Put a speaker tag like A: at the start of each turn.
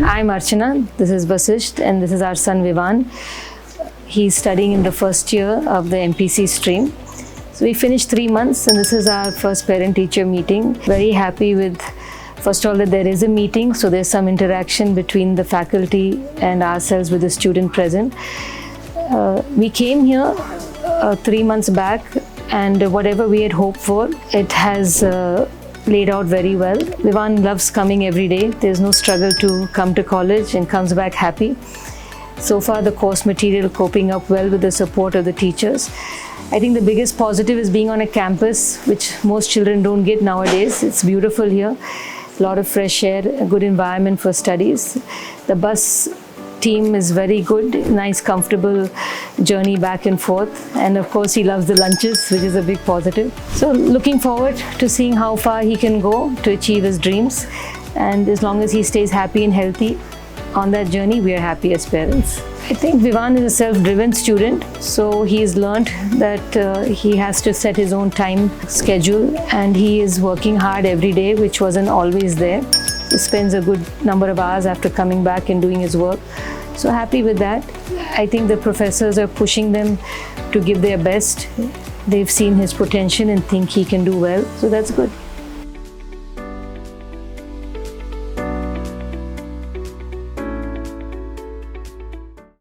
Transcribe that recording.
A: I'm Archana, this is Vasisht, and this is our son Vivan. He's studying in the first year of the MPC stream. So we finished 3 months and this is our first parent-teacher meeting. Very happy with, first of all, that there is a meeting, so there's some interaction between the faculty and ourselves with the student present. We came here 3 months back and whatever we had hoped for, it has laid out very well. Vivan loves coming every day. There's no struggle to come to college and comes back happy. So far the course material coping up well with the support of the teachers. I think the biggest positive is being on a campus, which most children don't get nowadays. It's beautiful here. A lot of fresh air, a good environment for studies. The bus team is very good, nice comfortable journey back and forth, and of course he loves the lunches, which is a big positive. So looking forward to seeing how far he can go to achieve his dreams, and as long as he stays happy and healthy on that journey, we are happy as parents. I think Vivan is a self-driven student, so he's learned that he has to set his own time schedule, and he is working hard every day, which wasn't always there. He spends a good number of hours after coming back and doing his work. So happy with that. I think the professors are pushing them to give their best. They've seen his potential and think he can do well. So that's good.